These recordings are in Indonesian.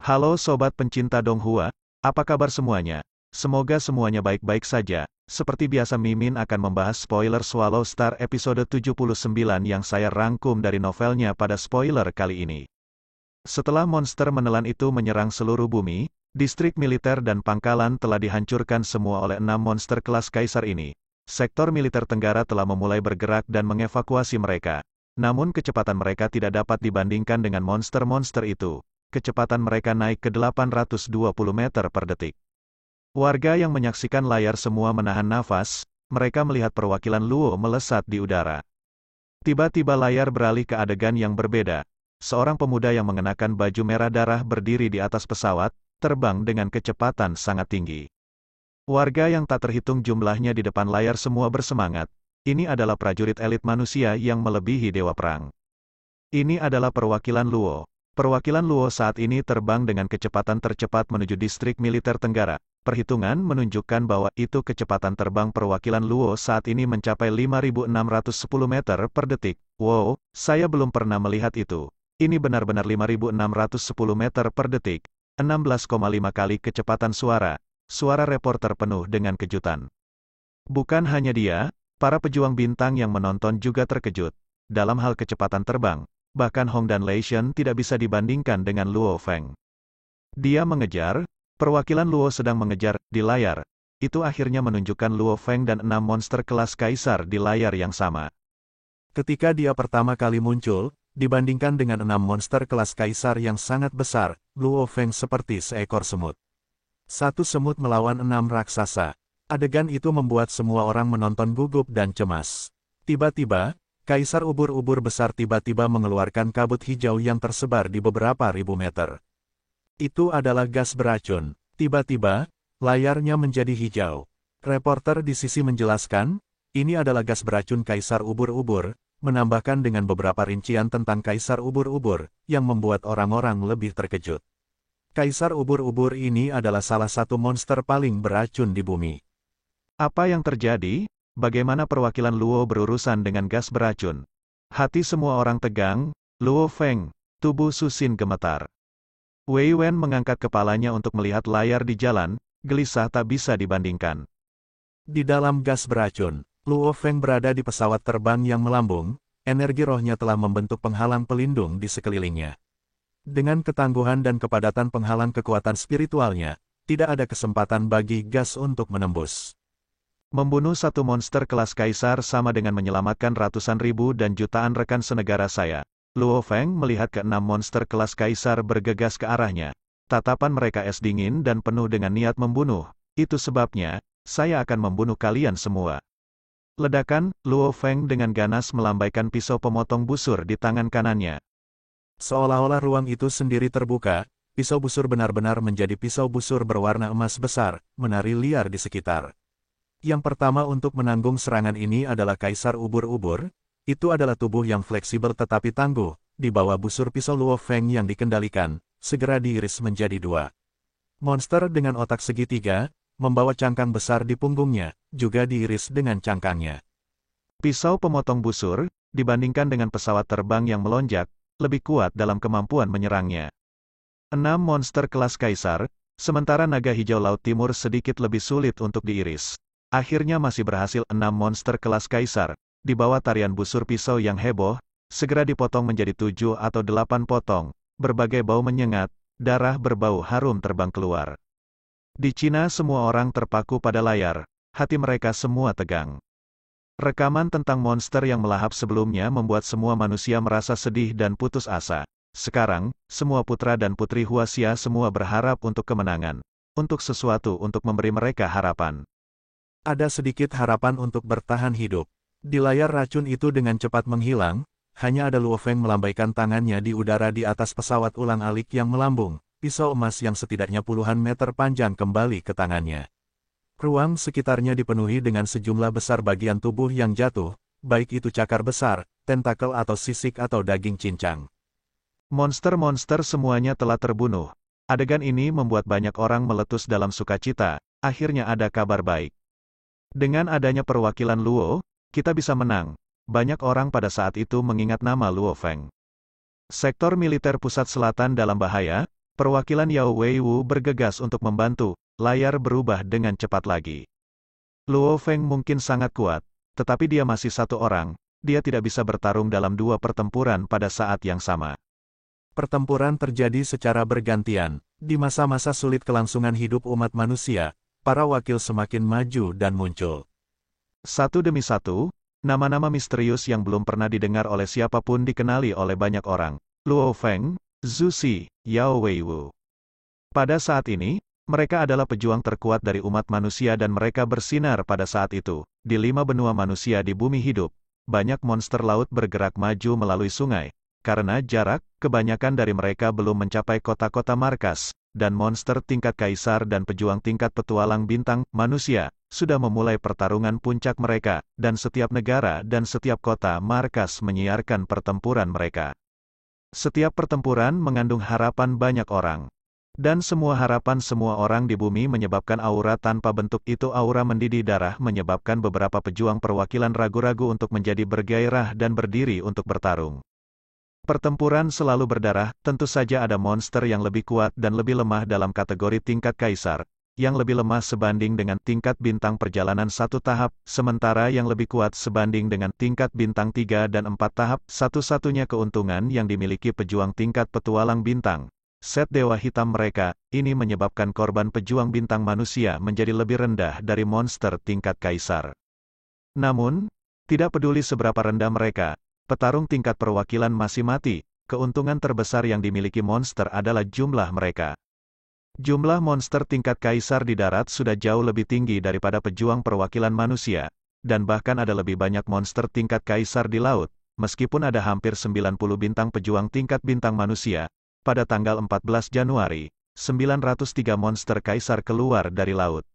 Halo sobat pencinta Donghua, apa kabar semuanya? Semoga semuanya baik-baik saja. Seperti biasa Mimin akan membahas spoiler Swallow Star episode 79 yang saya rangkum dari novelnya pada spoiler kali ini. Setelah monster menelan itu menyerang seluruh bumi, distrik militer dan pangkalan telah dihancurkan semua oleh 6 monster kelas kaisar ini. Sektor militer Tenggara telah memulai bergerak dan mengevakuasi mereka. Namun kecepatan mereka tidak dapat dibandingkan dengan monster-monster itu. Kecepatan mereka naik ke 820 meter per detik. Warga yang menyaksikan layar semua menahan nafas, mereka melihat perwakilan Luo melesat di udara. Tiba-tiba layar beralih ke adegan yang berbeda. Seorang pemuda yang mengenakan baju merah darah berdiri di atas pesawat, terbang dengan kecepatan sangat tinggi. Warga yang tak terhitung jumlahnya di depan layar semua bersemangat. Ini adalah prajurit elit manusia yang melebihi dewa perang. Ini adalah perwakilan Luo. Perwakilan Luo saat ini terbang dengan kecepatan tercepat menuju distrik militer Tenggara. Perhitungan menunjukkan bahwa itu kecepatan terbang perwakilan Luo saat ini mencapai 5.610 meter per detik. Wow, saya belum pernah melihat itu. Ini benar-benar 5.610 meter per detik. 16,5 kali kecepatan suara. Suara reporter penuh dengan kejutan. Bukan hanya dia, para pejuang bintang yang menonton juga terkejut. Dalam hal kecepatan terbang, bahkan Hong dan Lei Shen tidak bisa dibandingkan dengan Luo Feng. Dia mengejar, perwakilan Luo sedang mengejar, di layar. Itu akhirnya menunjukkan Luo Feng dan 6 monster kelas kaisar di layar yang sama. Ketika dia pertama kali muncul, dibandingkan dengan 6 monster kelas kaisar yang sangat besar, Luo Feng seperti seekor semut. Satu semut melawan 6 raksasa. Adegan itu membuat semua orang menonton gugup dan cemas. Tiba-tiba, Kaisar ubur-ubur besar tiba-tiba mengeluarkan kabut hijau yang tersebar di beberapa ribu meter. Itu adalah gas beracun. Tiba-tiba, layarnya menjadi hijau. Reporter di sisi menjelaskan, ini adalah gas beracun Kaisar ubur-ubur, menambahkan dengan beberapa rincian tentang Kaisar ubur-ubur, yang membuat orang-orang lebih terkejut. Kaisar ubur-ubur ini adalah salah satu monster paling beracun di bumi. Apa yang terjadi? Bagaimana perwakilan Luo berurusan dengan gas beracun? Hati semua orang tegang, Luo Feng, tubuh Susin gemetar. Wei Wen mengangkat kepalanya untuk melihat layar di jalan, gelisah tak bisa dibandingkan. Di dalam gas beracun, Luo Feng berada di pesawat terbang yang melambung, energi rohnya telah membentuk penghalang pelindung di sekelilingnya. Dengan ketangguhan dan kepadatan penghalang kekuatan spiritualnya, tidak ada kesempatan bagi gas untuk menembus. Membunuh satu monster kelas kaisar sama dengan menyelamatkan ratusan ribu dan jutaan rekan senegara saya. Luo Feng melihat ke-6 monster kelas kaisar bergegas ke arahnya. Tatapan mereka es dingin dan penuh dengan niat membunuh. Itu sebabnya, saya akan membunuh kalian semua. Ledakan, Luo Feng dengan ganas melambaikan pisau pemotong busur di tangan kanannya. Seolah-olah ruang itu sendiri terbuka, pisau busur benar-benar menjadi pisau busur berwarna emas besar, menari liar di sekitar. Yang pertama untuk menanggung serangan ini adalah Kaisar ubur-ubur. Itu adalah tubuh yang fleksibel tetapi tangguh. Di bawah busur pisau Luo Feng yang dikendalikan, segera diiris menjadi 2. Monster dengan otak segitiga, membawa cangkang besar di punggungnya, juga diiris dengan cangkangnya. Pisau pemotong busur, dibandingkan dengan pesawat terbang yang melonjak, lebih kuat dalam kemampuan menyerangnya. 6 monster kelas kaisar, sementara naga hijau Laut Timur sedikit lebih sulit untuk diiris. Akhirnya masih berhasil 6 monster kelas kaisar, di bawah tarian busur pisau yang heboh, segera dipotong menjadi 7 atau 8 potong, berbagai bau menyengat, darah berbau harum terbang keluar. Di Cina semua orang terpaku pada layar, hati mereka semua tegang. Rekaman tentang monster yang melahap sebelumnya membuat semua manusia merasa sedih dan putus asa. Sekarang, semua putra dan putri Huaxia semua berharap untuk kemenangan, untuk sesuatu untuk memberi mereka harapan. Ada sedikit harapan untuk bertahan hidup. Di layar racun itu dengan cepat menghilang, hanya ada Luo Feng melambaikan tangannya di udara di atas pesawat ulang-alik yang melambung, pisau emas yang setidaknya puluhan meter panjang kembali ke tangannya. Ruang sekitarnya dipenuhi dengan sejumlah besar bagian tubuh yang jatuh, baik itu cakar besar, tentakel atau sisik atau daging cincang. Monster-monster semuanya telah terbunuh. Adegan ini membuat banyak orang meletus dalam sukacita, akhirnya ada kabar baik. Dengan adanya perwakilan Luo, kita bisa menang. Banyak orang pada saat itu mengingat nama Luo Feng. Sektor militer pusat selatan dalam bahaya, Perwakilan Yao Weiwu bergegas untuk membantu, layar berubah dengan cepat lagi. Luo Feng mungkin sangat kuat, tetapi dia masih satu orang, dia tidak bisa bertarung dalam dua pertempuran pada saat yang sama. Pertempuran terjadi secara bergantian. Di masa-masa sulit kelangsungan hidup umat manusia, para wakil semakin maju dan muncul. Satu demi satu, nama-nama misterius yang belum pernah didengar oleh siapapun dikenali oleh banyak orang. Luo Feng, Zhu Si, Yao Weiwu. Pada saat ini, mereka adalah pejuang terkuat dari umat manusia dan mereka bersinar pada saat itu. Di 5 benua manusia di bumi hidup, banyak monster laut bergerak maju melalui sungai. Karena jarak, kebanyakan dari mereka belum mencapai kota-kota markas, dan monster tingkat kaisar dan pejuang tingkat petualang bintang, manusia, sudah memulai pertarungan puncak mereka, dan setiap negara dan setiap kota markas menyiarkan pertempuran mereka. Setiap pertempuran mengandung harapan banyak orang. Dan semua harapan semua orang di bumi menyebabkan aura tanpa bentuk itu aura mendidih darah menyebabkan beberapa pejuang perwakilan ragu-ragu untuk menjadi bergairah dan berdiri untuk bertarung. Pertempuran selalu berdarah, tentu saja ada monster yang lebih kuat dan lebih lemah dalam kategori tingkat kaisar, yang lebih lemah sebanding dengan tingkat bintang perjalanan 1 tahap, sementara yang lebih kuat sebanding dengan tingkat bintang 3 dan 4 tahap. Satu-satunya keuntungan yang dimiliki pejuang tingkat petualang bintang, set dewa hitam mereka, ini menyebabkan korban pejuang bintang manusia menjadi lebih rendah dari monster tingkat kaisar. Namun, tidak peduli seberapa rendah mereka, petarung tingkat perwakilan masih mati, keuntungan terbesar yang dimiliki monster adalah jumlah mereka. Jumlah monster tingkat kaisar di darat sudah jauh lebih tinggi daripada pejuang perwakilan manusia, dan bahkan ada lebih banyak monster tingkat kaisar di laut, meskipun ada hampir 90 bintang pejuang tingkat bintang manusia. Pada tanggal 14 Januari, 903 monster kaisar keluar dari laut.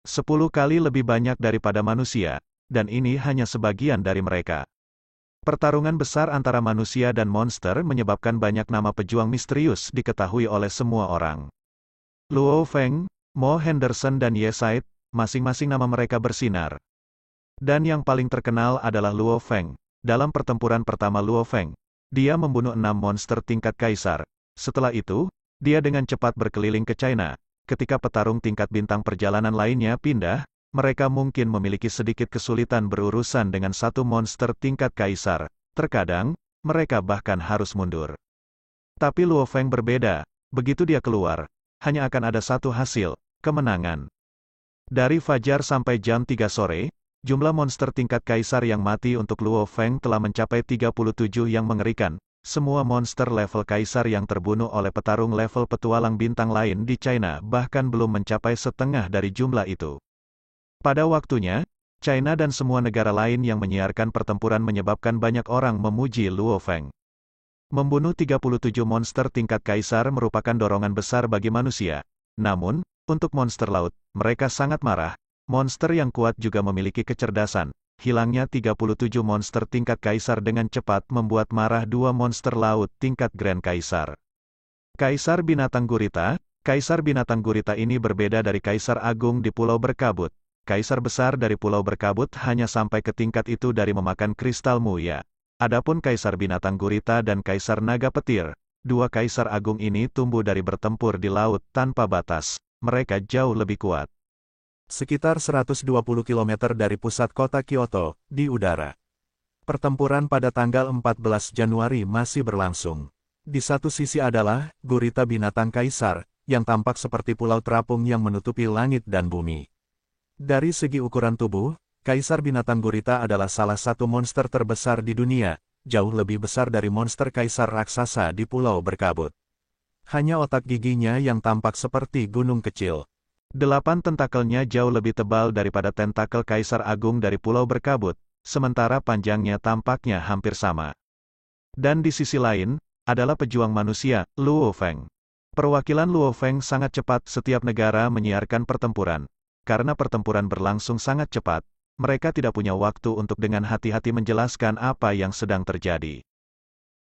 10 kali lebih banyak daripada manusia, dan ini hanya sebagian dari mereka. Pertarungan besar antara manusia dan monster menyebabkan banyak nama pejuang misterius diketahui oleh semua orang. Luo Feng, Mo Henderson dan Ye Said, masing-masing nama mereka bersinar. Dan yang paling terkenal adalah Luo Feng. Dalam pertempuran pertama Luo Feng, dia membunuh 6 monster tingkat kaisar. Setelah itu, dia dengan cepat berkeliling ke China. Ketika petarung tingkat bintang perjalanan lainnya pindah, mereka mungkin memiliki sedikit kesulitan berurusan dengan satu monster tingkat kaisar. Terkadang, mereka bahkan harus mundur. Tapi Luo Feng berbeda. Begitu dia keluar, hanya akan ada satu hasil, kemenangan. Dari fajar sampai jam 3 sore, jumlah monster tingkat kaisar yang mati untuk Luo Feng telah mencapai 37 yang mengerikan. Semua monster level kaisar yang terbunuh oleh petarung level petualang bintang lain di China bahkan belum mencapai setengah dari jumlah itu. Pada waktunya, China dan semua negara lain yang menyiarkan pertempuran menyebabkan banyak orang memuji Luo Feng. Membunuh 37 monster tingkat kaisar merupakan dorongan besar bagi manusia. Namun, untuk monster laut, mereka sangat marah. Monster yang kuat juga memiliki kecerdasan. Hilangnya 37 monster tingkat kaisar dengan cepat membuat marah 2 monster laut tingkat Grand Kaisar. Kaisar Binatang Gurita. Kaisar Binatang Gurita ini berbeda dari Kaisar Agung di Pulau Berkabut. Kaisar besar dari Pulau Berkabut hanya sampai ke tingkat itu dari memakan kristal muya. Adapun Kaisar Binatang Gurita dan Kaisar Naga Petir, 2 Kaisar Agung ini tumbuh dari bertempur di laut tanpa batas. Mereka jauh lebih kuat. Sekitar 120 km dari pusat kota Kyoto, di udara. Pertempuran pada tanggal 14 Januari masih berlangsung. Di satu sisi adalah Gurita Binatang Kaisar, yang tampak seperti pulau terapung yang menutupi langit dan bumi. Dari segi ukuran tubuh, Kaisar Binatang Gurita adalah salah satu monster terbesar di dunia, jauh lebih besar dari monster kaisar raksasa di Pulau Berkabut. Hanya otak giginya yang tampak seperti gunung kecil. 8 tentakelnya jauh lebih tebal daripada tentakel Kaisar Agung dari Pulau Berkabut, sementara panjangnya tampaknya hampir sama. Dan di sisi lain, adalah pejuang manusia, Luo Feng. Perwakilan Luo Feng sangat cepat, setiap negara menyiarkan pertempuran. Karena pertempuran berlangsung sangat cepat, mereka tidak punya waktu untuk dengan hati-hati menjelaskan apa yang sedang terjadi.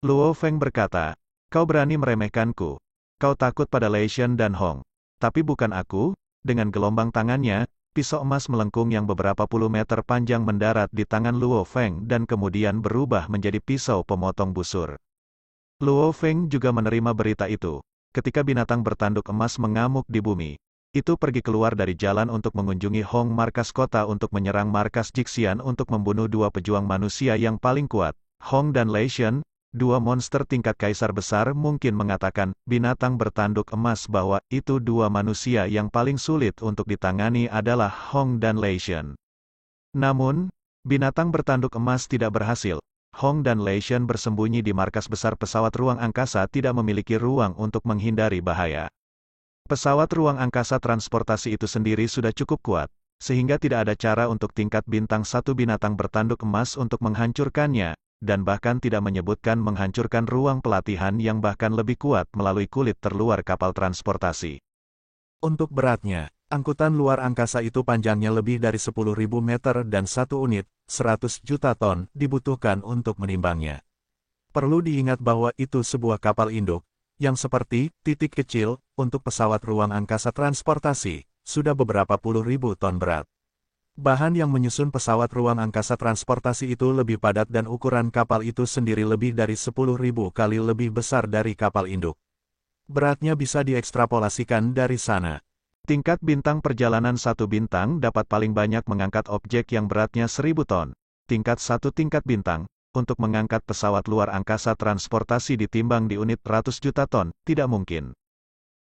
Luo Feng berkata, "Kau berani meremehkanku. Kau takut pada Lei Shen dan Hong. Tapi bukan aku." Dengan gelombang tangannya, pisau emas melengkung yang beberapa puluh meter panjang mendarat di tangan Luo Feng dan kemudian berubah menjadi pisau pemotong busur. Luo Feng juga menerima berita itu. ketika binatang bertanduk emas mengamuk di bumi. Itu pergi keluar dari jalan untuk mengunjungi Hong markas kota untuk menyerang markas Jixian untuk membunuh dua pejuang manusia yang paling kuat, Hong dan Lei Shen, dua monster tingkat kaisar besar. Mungkin mengatakan, binatang bertanduk emas bahwa, itu dua manusia yang paling sulit untuk ditangani adalah Hong dan Lei Shen. Namun, binatang bertanduk emas tidak berhasil. Hong dan Lei Shen bersembunyi di markas besar pesawat ruang angkasa tidak memiliki ruang untuk menghindari bahaya. Pesawat ruang angkasa transportasi itu sendiri sudah cukup kuat, sehingga tidak ada cara untuk tingkat bintang satu binatang bertanduk emas untuk menghancurkannya, dan bahkan tidak menyebutkan menghancurkan ruang pelatihan yang bahkan lebih kuat melalui kulit terluar kapal transportasi. Untuk beratnya, angkutan luar angkasa itu panjangnya lebih dari 10.000 meter dan satu unit, 100 juta ton, dibutuhkan untuk menimbangnya. Perlu diingat bahwa itu sebuah kapal induk, yang seperti titik kecil, untuk pesawat ruang angkasa transportasi, sudah beberapa puluh ribu ton berat. Bahan yang menyusun pesawat ruang angkasa transportasi itu lebih padat dan ukuran kapal itu sendiri lebih dari 10.000 kali lebih besar dari kapal induk. Beratnya bisa diekstrapolasikan dari sana. Tingkat bintang perjalanan satu bintang dapat paling banyak mengangkat objek yang beratnya 1000 ton. Tingkat satu tingkat bintang, untuk mengangkat pesawat luar angkasa transportasi ditimbang di unit ratus juta ton, tidak mungkin.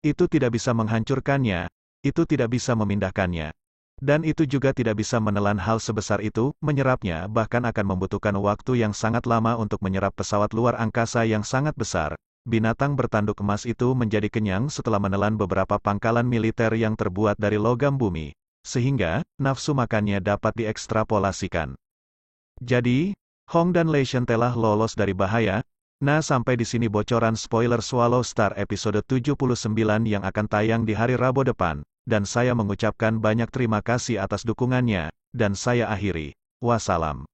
Itu tidak bisa menghancurkannya, itu tidak bisa memindahkannya. Dan itu juga tidak bisa menelan hal sebesar itu, menyerapnya bahkan akan membutuhkan waktu yang sangat lama untuk menyerap pesawat luar angkasa yang sangat besar. Binatang bertanduk emas itu menjadi kenyang setelah menelan beberapa pangkalan militer yang terbuat dari logam bumi, sehingga nafsu makannya dapat diekstrapolasikan. Jadi, Hong dan Lei Shen telah lolos dari bahaya. Nah, sampai di sini bocoran spoiler Swallow Star episode 79 yang akan tayang di hari Rabu depan, dan saya mengucapkan banyak terima kasih atas dukungannya, dan saya akhiri. Wassalam.